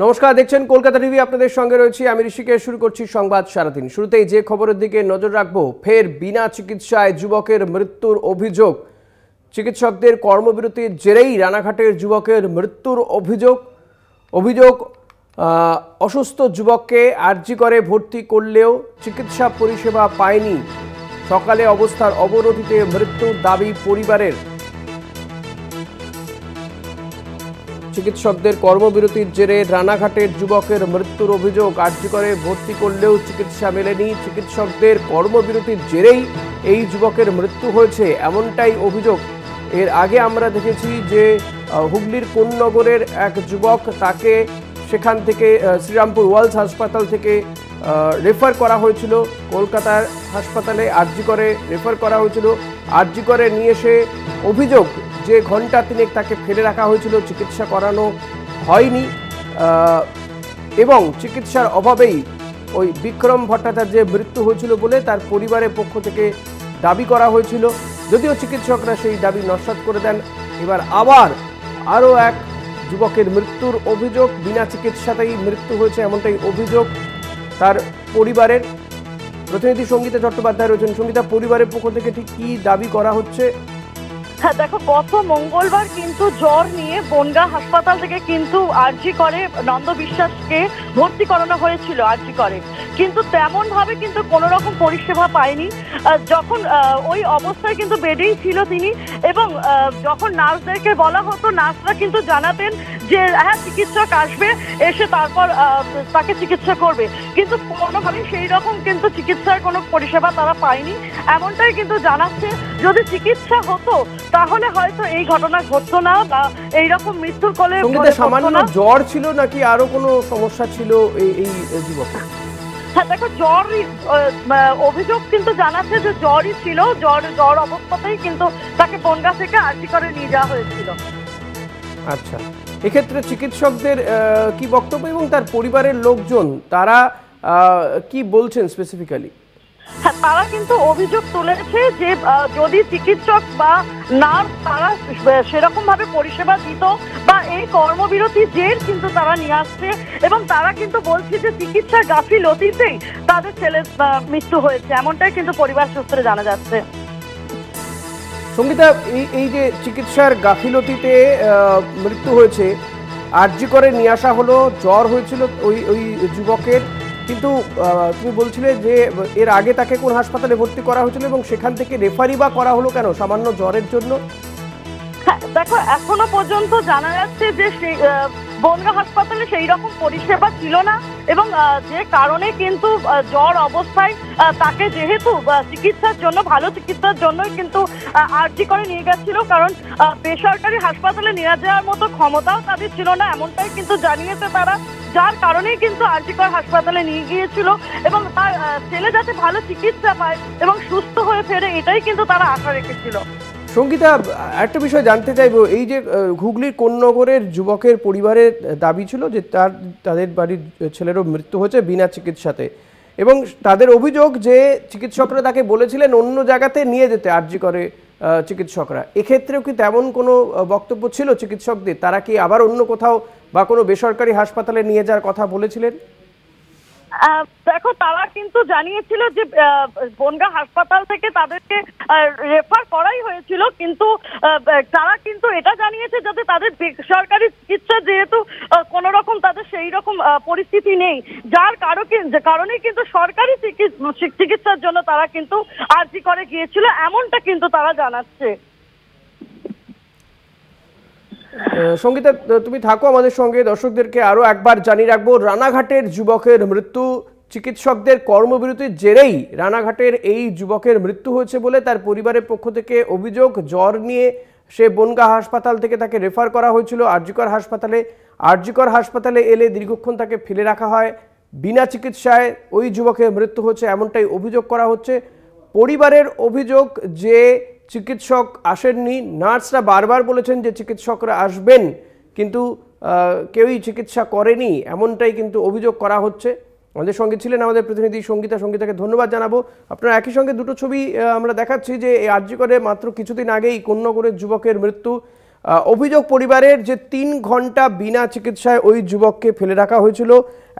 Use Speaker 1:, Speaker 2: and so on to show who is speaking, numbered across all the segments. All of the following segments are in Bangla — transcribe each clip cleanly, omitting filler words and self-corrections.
Speaker 1: নমস্কার, দেখছেন কলকাতা টিভি। আপনাদের সঙ্গে রয়েছি আমি ঋষিকেশ। শুরু করছি সংবাদ সারাদিন। শুরুতেই যে খবরের দিকে নজর রাখবো, ফের বিনা চিকিৎসায় যুবকের মৃত্যুর অভিযোগ। চিকিৎসকদের কর্মবিরতির জেরেই রানাঘাটের যুবকের মৃত্যুর অভিযোগ অসুস্থ যুবককে আরজি করে ভর্তি করলেও চিকিৎসা পরিষেবা পায়নি। সকালে অবস্থার অবনতিতে মৃত্যুর দাবি পরিবারের। চিকিৎসকদের কর্মবিরতির জেরে রানাঘাটের যুবকের মৃত্যুর অভিযোগ। আরজি করে ভর্তি করলেও চিকিৎসা মেলেনি। চিকিৎসকদের কর্মবিরতির জেরেই এই যুবকের মৃত্যু হয়েছে, এমনটাই অভিযোগ। এর আগে আমরা দেখেছি যে হুগলির কোন্নগরের এক যুবক, তাকে সেখান থেকে শ্রীরামপুর ওয়ালস হাসপাতাল থেকে রেফার করা হয়েছিল কলকাতার হাসপাতালে। আরজি করে রেফার করা হয়েছিল। আরজি করে নিয়ে এসে অভিযোগ যে ঘন্টা তিনেক তাকে ফেলে রাখা হয়েছিল, চিকিৎসা করানো হয়নি এবং চিকিৎসার অভাবেই ওই বিক্রম ভট্টাচার্যের মৃত্যু হয়েছিল বলে তার পরিবারের পক্ষ থেকে দাবি করা হয়েছিল। যদিও চিকিৎসকরা সেই দাবি নস্যাৎ করে দেন। এবার আবার আরও এক যুবকের মৃত্যুর অভিযোগ। বিনা চিকিৎসাতেই মৃত্যু হয়েছে, এমনটাই অভিযোগ তার পরিবারের। প্রতিনিধি সঙ্গীতা চট্টোপাধ্যায় রয়েছেন। সঙ্গীতা, পরিবারের পক্ষ থেকে ঠিক কী দাবি করা হচ্ছে?
Speaker 2: হ্যাঁ দেখো, গত মঙ্গলবার কিন্তু জ্বর নিয়ে বনগাঁ হাসপাতাল থেকে কিন্তু আরজি করে নন্দ বিশ্বাসকে ভর্তি করানো হয়েছিল আরজি করে, কিন্তু তেমন ভাবে কিন্তু কোনো রকম পরিষেবা পায়নি। যখন ওই অবস্থায় কিন্তু বেডেই ছিল তিনি, এবং যখন নার্সদেরকে বলা হতো, নার্সরা কিন্তু জানাতেন যে হ্যাঁ চিকিৎসক আসবে, এসে তারপর তাকে চিকিৎসা করবে, কিন্তু কোনোভাবেই সেই রকম কিন্তু চিকিৎসার কোনো পরিষেবা তারা পায়নি, এমনটাই কিন্তু জানাচ্ছে। যদি চিকিৎসা হতো তাহলে হয়তো এই ঘটনা ঘটতো না বা এইরকম মৃত্যুর কোলে।
Speaker 1: সামান্য জ্বর ছিল নাকি আরো কোনো সমস্যা ছিল এই যুবকের?
Speaker 2: হ্যাঁ দেখো, জ্বরই অভিযোগ কিন্তু জানাচ্ছে যে জ্বরই ছিল। জ্বর অবস্থাতেই কিন্তু তাকে বনগাঁ থেকে আরজি করে নিয়ে যাওয়া হয়েছিল।
Speaker 1: আচ্ছা, এক্ষেত্রে চিকিৎসকদের কি বক্তব্য এবং তার পরিবারের লোকজন তারা কি বলছেন স্পেসিফিক্যালি?
Speaker 2: হ্যাঁ, তারা কিন্তু অভিযোগ তুলেছে যে যদি চিকিৎসক বা নার্স তারা সেরকম ভাবে পরিষেবা দিত, বা এই কর্মবিরতি জের কিন্তু তারা নিয়ে আসছে, এবং তারা কিন্তু বলছে যে চিকিৎসার গাফিলতিতেই তাদের ছেলের মৃত্যু হয়েছে, এমনটাই কিন্তু পরিবার সূত্রে জানা যাচ্ছে।
Speaker 1: সঙ্গীতা, এই যে চিকিৎসার গাফিলতিতে মৃত্যু হয়েছে, আরজি করে নিয়ে আসা হলো, জ্বর হয়েছিল ওই যুবকের, কিন্তু তুমি বলছিলে যে এর আগে তাকে কোন হাসপাতালে ভর্তি করা হয়েছিল এবং সেখান থেকে রেফারি বা করা হলো কেন সামান্য জ্বরের জন্য?
Speaker 2: দেখো, এখনো পর্যন্ত জানা যাচ্ছে যে বনগাঁ হাসপাতালে সেই রকম পরিষেবা ছিল না, এবং যে কারণে কিন্তু জ্বর অবস্থায় তাকে যেহেতু চিকিৎসার জন্য, ভালো চিকিৎসার জন্যই কিন্তু আরজি করে নিয়ে গেছিল, কারণ বেসরকারি হাসপাতালে নিয়ে যাওয়ার মতো ক্ষমতাও তাদের ছিল না, এমনটাই কিন্তু জানিয়েছে তারা, যার কারণেই কিন্তু আরজি করে হাসপাতালে নিয়ে গিয়েছিল, এবং তার ছেলে যাতে ভালো চিকিৎসা পায় এবং সুস্থ হয়ে ফেরে, এটাই কিন্তু তারা আশা রেখেছিল।
Speaker 1: সঙ্গীতা, একটা বিষয় জানতে চাইবো, এই যে হুগলির কোন্নগরের যুবকের পরিবারের দাবি ছিল যে তাদের বাড়ির ছেলেরও মৃত্যু হয়েছে বিনা চিকিৎসাতে, এবং তাদের অভিযোগ যে চিকিৎসকরা তাকে বলেছিলেন অন্য জায়গাতে নিয়ে যেতে আরজি করে চিকিৎসকরা। এক্ষেত্রেও কি তেমন কোনো বক্তব্য ছিল চিকিৎসকদের? তারা কি আবার অন্য কোথাও বা কোনো বেসরকারি হাসপাতালে নিয়ে যাওয়ার কথা বলেছিলেন?
Speaker 2: দেখো, তারা কিন্তু জানিয়েছিল যে বনগাঁ হাসপাতাল থেকে তাদেরকে রেফার করাই হয়েছিল, কিন্তু তারা কিন্তু এটা জানিয়েছে যাতে তাদের বেসরকারি চিকিৎসা, যেহেতু কোন রকম তাদের সেই রকম পরিস্থিতি নেই, যার কারণে কিন্তু সরকারি চিকিৎসার জন্য তারা কিন্তু আরজি করে গিয়েছিল, এমনটা কিন্তু তারা জানাচ্ছে।
Speaker 1: সঙ্গীতা, তুমি থাকো আমাদের সঙ্গে। দর্শকদেরকে আরও একবার জানিয়ে রাখবো, রানাঘাটের যুবকের মৃত্যু চিকিৎসকদের কর্মবিরতির জেরেই রানাঘাটের এই যুবকের মৃত্যু হয়েছে বলে তার পরিবারের পক্ষ থেকে অভিযোগ। জ্বর নিয়ে সে বনগাঁ হাসপাতাল থেকে তাকে রেফার করা হয়েছিল আরজিকর হাসপাতালে। আরজিকর হাসপাতালে এলে দীর্ঘক্ষণ তাকে ফেলে রাখা হয়, বিনা চিকিৎসায় ওই যুবকের মৃত্যু হচ্ছে, এমনটাই অভিযোগ করা হচ্ছে। পরিবারের অভিযোগ যে চিকিৎসক আসেননি। নার্সরা বারবার বলেছেন যে চিকিৎসকরা আসবেন, কিন্তু কেউই চিকিৎসা করেনি, এমনটাই কিন্তু অভিযোগ করা হচ্ছে। আমাদের সঙ্গে ছিলেন আমাদের প্রতিনিধি সঙ্গীতা। সঙ্গীতাকে ধন্যবাদ জানাবো। আপনারা একই সঙ্গে দুটো ছবি আমরা দেখাচ্ছি যে এই আরজি করে মাত্র কিছুদিন আগেই কোন্নগরের যুবকের মৃত্যু। অভিযোগ পরিবারের যে 3 ঘন্টা বিনা চিকিৎসায় ওই যুবককে ফেলে রাখা হয়েছিল,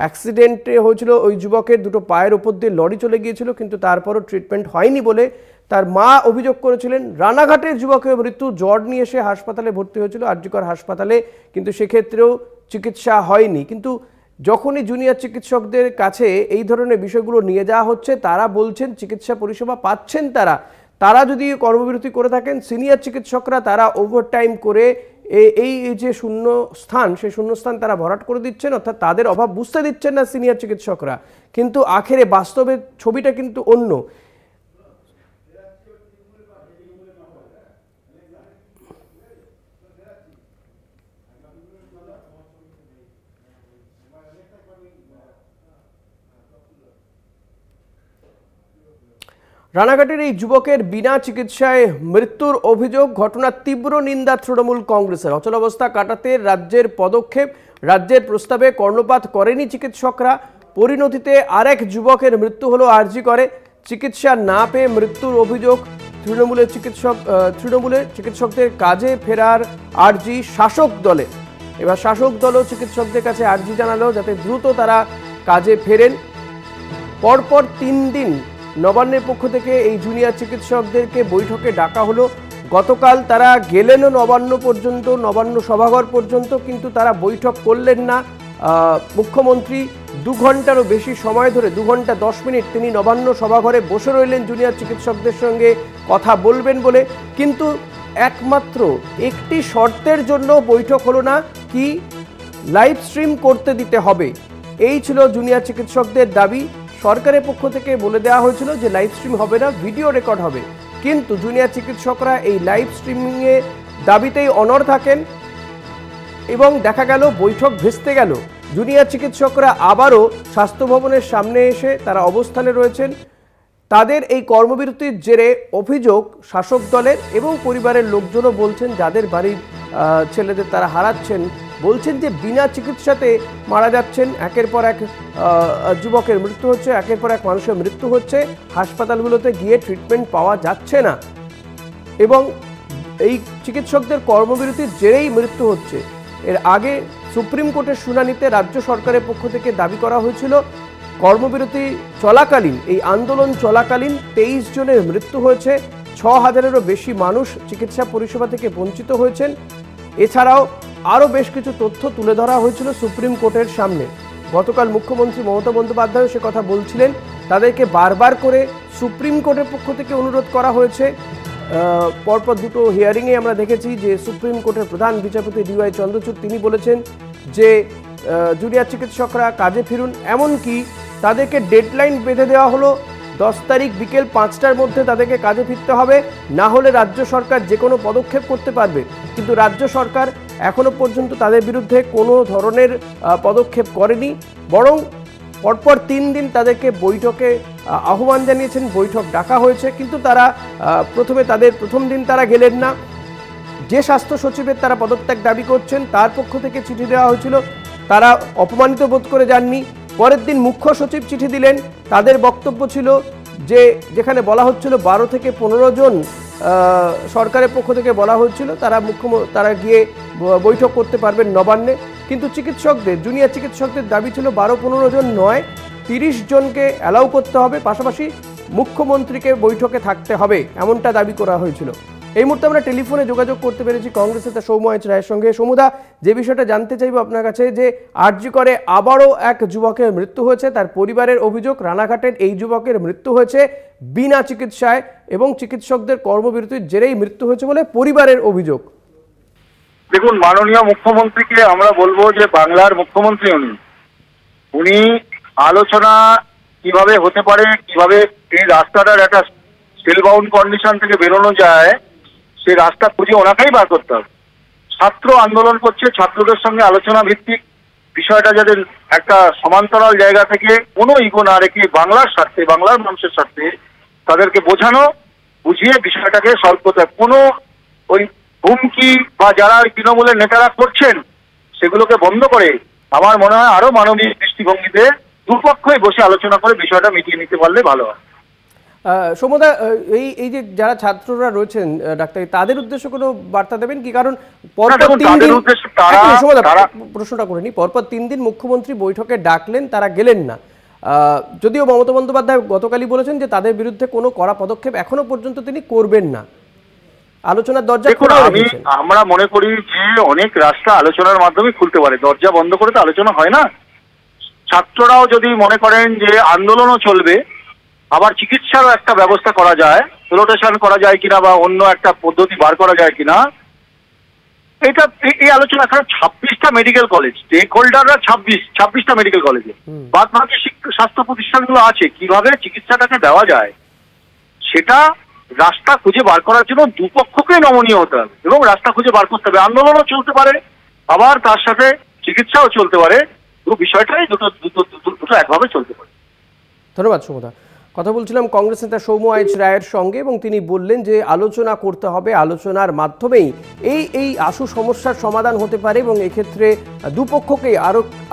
Speaker 1: অ্যাক্সিডেন্টে হয়েছিল, ওই যুবকের দুটো পায়ের উপর দিয়ে লরি চলে গিয়েছিল, কিন্তু তারপরও ট্রিটমেন্ট হয়নি বলে তার মা অভিযোগ করেছিলেন। রানাঘাটের যুবকের মৃত্যু, জ্বর নিয়ে এসে হাসপাতালে ভর্তি হয়েছিল আরজিকর হাসপাতালে, কিন্তু সেক্ষেত্রেও চিকিৎসা হয়নি। কিন্তু যখনই জুনিয়র চিকিৎসকদের কাছে এই ধরনের বিষয়গুলো নিয়ে যাওয়া হচ্ছে, তারা বলছেন চিকিৎসা পরিষেবা পাচ্ছেন তারা যদি কর্মবিরতি করে থাকেন, সিনিয়র চিকিৎসকরা তারা ওভারটাইম করে এই যে শূন্য স্থান, সেই শূন্য স্থান তারা ভরাট করে দিচ্ছেন, অর্থাৎ তাদের অভাব বুঝতে দিচ্ছেন না সিনিয়র চিকিৎসকরা। কিন্তু আখেরে বাস্তবের ছবিটা কিন্তু অন্য। রানাঘাটের এই যুবকের বিনা চিকিৎসায় মৃত্যুর অভিযোগ, ঘটনার তীব্র নিন্দা তৃণমূল কংগ্রেসের। অচলাবস্থা কাটাতে রাজ্যের পদক্ষেপ, রাজ্যের প্রস্তাবে কর্ণপাত করেনি চিকিৎসকরা। পরিণতিতে আরেক যুবকের মৃত্যু হলো আরজিকরে। চিকিৎসা না পেয়ে মৃত্যুর অভিযোগ। তৃণমূলের চিকিৎসকদের কাজে ফেরার আর্জি শাসক দলে। এবার শাসক দলও চিকিৎসকদের কাছে আর্জি জানালো যাতে দ্রুত তারা কাজে ফেরেন। পরপর 3 দিন নবান্নের পক্ষ থেকে এই জুনিয়র চিকিৎসকদেরকে বৈঠকে ডাকা হলো। গতকাল তারা গেলেনও নবান্ন পর্যন্ত, নবান্ন সভাঘর পর্যন্ত, কিন্তু তারা বৈঠক করলেন না। মুখ্যমন্ত্রী 2 ঘন্টারও বেশি সময় ধরে, 2 ঘন্টা 10 মিনিট তিনি নবান্ন সভাঘরে বসে রইলেন জুনিয়র চিকিৎসকদের সঙ্গে কথা বলবেন বলে। কিন্তু একমাত্র একটি শর্তের জন্য বৈঠক হলো না, কি লাইভ স্ট্রিম করতে দিতে হবে, এই ছিল জুনিয়র চিকিৎসকদের দাবি। সরকারের পক্ষ থেকে বলে দেওয়া হয়েছিল যে লাইভ স্ট্রিম হবে না, ভিডিও রেকর্ড হবে, কিন্তু জুনিয়র চিকিৎসকরা এই লাইভ স্ট্রিমিংয়ে দাবিতেই অনড় থাকেন এবং দেখা গেল বৈঠক ভেস্তে গেল। জুনিয়র চিকিৎসকরা আবারও স্বাস্থ্য ভবনের সামনে এসে তারা অবস্থানে রয়েছেন। তাদের এই কর্মবিরতির জেরে অভিযোগ শাসক দলের এবং পরিবারের লোকজনও বলছেন, যাদের বাড়ির ছেলেদের তারা হারাচ্ছেন, বলছেন যে বিনা চিকিৎসাতে মারা যাচ্ছেন, একের পর এক যুবকের মৃত্যু হচ্ছে, একের পর এক মানুষের মৃত্যু হচ্ছে, হাসপাতালগুলোতে গিয়ে ট্রিটমেন্ট পাওয়া যাচ্ছে না এবং এই চিকিৎসকদের কর্মবিরতির জেরেই মৃত্যু হচ্ছে। এর আগে সুপ্রিম কোর্টের শুনানিতে রাজ্য সরকারের পক্ষ থেকে দাবি করা হয়েছিল কর্মবিরতি চলাকালীন, এই আন্দোলন চলাকালীন 23 জনের মৃত্যু হয়েছে, 6000-এরও বেশি মানুষ চিকিৎসা পরিষেবা থেকে বঞ্চিত হয়েছেন। এছাড়াও আরও বেশ কিছু তথ্য তুলে ধরা হয়েছিল সুপ্রিম কোর্টের সামনে। গতকাল মুখ্যমন্ত্রী মমতা বন্দ্যোপাধ্যায় সে কথা বলছিলেন, তাদেরকে বারবার করে সুপ্রিম কোর্টের পক্ষ থেকে অনুরোধ করা হয়েছে। পরপর দুটো হিয়ারিংয়ে আমরা দেখেছি যে সুপ্রিম কোর্টের প্রধান বিচারপতি DY চন্দ্রচূড় তিনি বলেছেন যে জুনিয়র চিকিৎসকরা কাজে ফিরুন, এমনকি তাদেরকে ডেডলাইন বেঁধে দেওয়া হলো 10 তারিখ বিকেল 5টার মধ্যে তাদেরকে কাজে ফিরতে হবে, না হলে রাজ্য সরকার যে কোনো পদক্ষেপ করতে পারবে। কিন্তু রাজ্য সরকার এখনো পর্যন্ত তাদের বিরুদ্ধে কোনো ধরনের পদক্ষেপ করেনি, বরং পরপর 3 দিন তাদেরকে বৈঠকে আহ্বান জানিয়েছেন, বৈঠক ডাকা হয়েছে, কিন্তু তারা প্রথম দিন তারা গেলেন না। যে স্বাস্থ্য সচিবের তারা পদত্যাগ দাবি করছেন তার পক্ষ থেকে চিঠি দেওয়া হয়েছিল, তারা অপমানিত বোধ করে যাননি। পরের দিন মুখ্য সচিব চিঠি দিলেন, তাদের বক্তব্য ছিল যে যেখানে বলা হচ্ছিল 12 থেকে 15 জন সরকারের পক্ষ থেকে বলা হচ্ছিল তারা গিয়ে বৈঠক করতে পারবেন নবান্নে, কিন্তু জুনিয়র চিকিৎসকদের দাবি ছিল 12-15 জন নয়, 30 জনকে অ্যালাউ করতে হবে, পাশাপাশি মুখ্যমন্ত্রীকে বৈঠকে থাকতে হবে, এমনটা দাবি করা হয়েছিল। এই মুহূর্তে আমরা টেলিফোনে যোগাযোগ করতে পেরেছি কংগ্রেস নেতা সৌম্য রায়ের সঙ্গে। সৌম্যদা, যে বিষয়টা জানতে চাইব আপনার কাছে, যে আরজিকরে আবারও এক যুবকের মৃত্যু হয়েছে, তার পরিবারের অভিযোগ রানাঘাটের এই যুবকের মৃত্যু হয়েছে বিনা চিকিৎসায় এবং চিকিৎসকদের কর্মবিরতির জেরেই মৃত্যু হয়েছে বলে পরিবারের অভিযোগ।
Speaker 3: দেখুন, মাননীয় মুখ্যমন্ত্রীকে আমরা বলবো যে বাংলার মুখ্যমন্ত্রী উনি আলোচনা কিভাবে হতে পারে, কিভাবে এই রাস্তাটার একটা স্পেলবাউন্ড কন্ডিশন থেকে বেরোনো যায়, সেই রাস্তা খুঁজে ওনাকেই বার করতে হবে। ছাত্র আন্দোলন করছে, ছাত্রদের সঙ্গে আলোচনা ভিত্তিক বিষয়টা যাতে একটা সমান্তরাল জায়গা থেকে কোনো ইগো না রেখে বাংলার স্বার্থে, বাংলার মানুষের স্বার্থে তাদেরকে বুঝিয়ে বিষয়টাকে সলভ করতে হবে। কোনো ওই হুমকি বা যারা ওই তৃণমূলের নেতারা করছেন সেগুলোকে বন্ধ করে আমার মনে হয় আরো মানবিক দৃষ্টিভঙ্গিতে দুপক্ষই বসে আলোচনা করে বিষয়টা মিটিয়ে নিতে পারলে ভালো হয়।
Speaker 1: সৌম্যদা, এই এই যে যারা ছাত্ররা রয়েছেন ডাক্তার, তাদের উদ্দেশ্যে কোনো বার্তা দেবেন কি? কারণ পরপর 3 দিন, সৌম্যদা প্রশ্নটা করে নি, পরপর 3 দিন মুখ্যমন্ত্রী বৈঠকে ডাকলেন, তারা গেলেন না। যদিও মমতা বন্দ্যোপাধ্যায় গতকালই বলেছেন যে তাদের বিরুদ্ধে কোনো কড়া পদক্ষেপ এখনো পর্যন্ত তিনি করবেন না, আলোচনার দরজা খোলা রেখেছেন।
Speaker 3: আমরা মনে করি যে অনেক রাস্তা আলোচনার মাধ্যমে খুলতে পারে, দরজা বন্ধ করে তো আলোচনা হয় না। ছাত্ররাও যদি মনে করেন যে আন্দোলনও চলবে, আবার চিকিৎসারও একটা ব্যবস্থা করা যায়, রোটেশন করা যায় কিনা বা অন্য একটা পদ্ধতি বার করা যায় কিনা, এটা এই আলোচনা। এখন 26টা মেডিকেল কলেজ, স্টেক হোল্ডাররা 26টা মেডিকেল কলেজে, বাদ বাকি স্বাস্থ্য প্রতিষ্ঠানগুলো আছে, কিভাবে চিকিৎসাটাকে দেওয়া যায় সেটা রাস্তা খুঁজে বার করার জন্য দুপক্ষকে নমনীয় হতে হবে এবং রাস্তা খুঁজে বার করতে হবে। আন্দোলনও চলতে পারে, আবার তার সাথে চিকিৎসাও চলতে পারে, পুরো বিষয়টাই দুটো একভাবে চলতে পারে।
Speaker 1: ধন্যবাদ সৌম্যদা। কথা বলছিলাম কংগ্রেস নেতা সৌম্য এইচ রায়ের সঙ্গে, এবং তিনি বললেন যে আলোচনা করতে হবে, আলোচনার মাধ্যমেই এই আশু সমস্যার সমাধান হতে পারে এবং এক্ষেত্রে দুপক্ষকে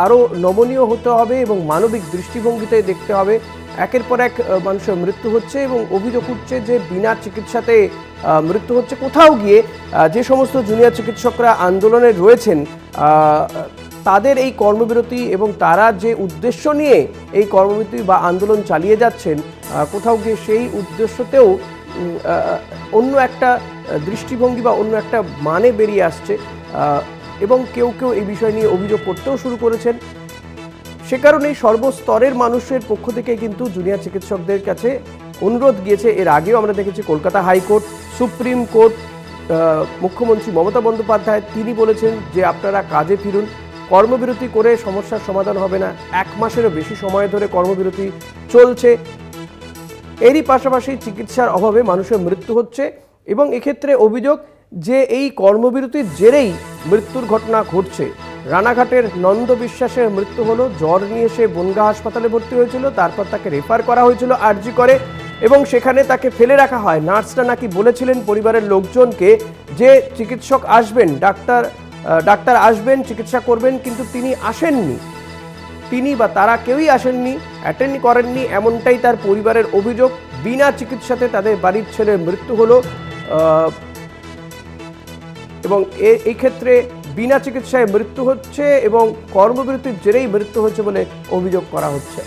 Speaker 1: আরও নমনীয় হতে হবে এবং মানবিক দৃষ্টিভঙ্গিতে দেখতে হবে। একের পর এক মানুষের মৃত্যু হচ্ছে এবং অভিযোগ উঠছে যে বিনা চিকিৎসাতে মৃত্যু হচ্ছে। কোথাও গিয়ে যে সমস্ত জুনিয়র চিকিৎসকরা আন্দোলনে রয়েছেন, তাদের এই কর্মবিরতি এবং তারা যে উদ্দেশ্য নিয়ে এই কর্মবিরতি বা আন্দোলন চালিয়ে যাচ্ছেন, কোথাও গিয়ে সেই উদ্দেশ্যতেও অন্য একটা দৃষ্টিভঙ্গি বা অন্য একটা মানে বেরিয়ে আসছে এবং কেউ কেউ এই বিষয় নিয়ে অভিযোগ করতেও শুরু করেছেন। সে কারণেই সর্বস্তরের মানুষের পক্ষ থেকে কিন্তু জুনিয়র চিকিৎসকদের কাছে অনুরোধ গিয়েছে। এর আগেও আমরা দেখেছি কলকাতা হাইকোর্ট, সুপ্রিম কোর্ট, মুখ্যমন্ত্রী মমতা বন্দ্যোপাধ্যায় তিনি বলেছেন যে আপনারা কাজে ফিরুন, কর্মবিরতি করে সমস্যার সমাধান হবে না। 1 মাসেরও বেশি সময় ধরে কর্মবিরতি চলছে। এরই পাশাপাশি চিকিৎসার অভাবে মানুষের মৃত্যু হচ্ছে এবং এক্ষেত্রে অভিযোগ যে এই কর্মবিরতির জেরেই মৃত্যুর ঘটনা ঘটছে। রানাঘাটের নন্দ বিশ্বাসের মৃত্যু হলো, জ্বর নিয়ে সে বনগাঁ হাসপাতালে ভর্তি হয়েছিল, তারপর তাকে রেফার করা হয়েছিল আরজি করে এবং সেখানে তাকে ফেলে রাখা হয়। নার্সরা নাকি বলেছিলেন পরিবারের লোকজনকে যে চিকিৎসক আসবেন, ডাক্তার আসবেন, চিকিৎসা করবেন, কিন্তু তিনি আসেননি, তিনি বা তারা কেউই আসেননি, অ্যাটেন্ড করেননি, এমনটাই তার পরিবারের অভিযোগ। বিনা চিকিৎসাতে তাদের বাড়ির ছেলের মৃত্যু হলো এবং এই ক্ষেত্রে বিনা চিকিৎসায় মৃত্যু হচ্ছে এবং কর্মবিরতির জেরেই মৃত্যু হচ্ছে বলে অভিযোগ করা হচ্ছে।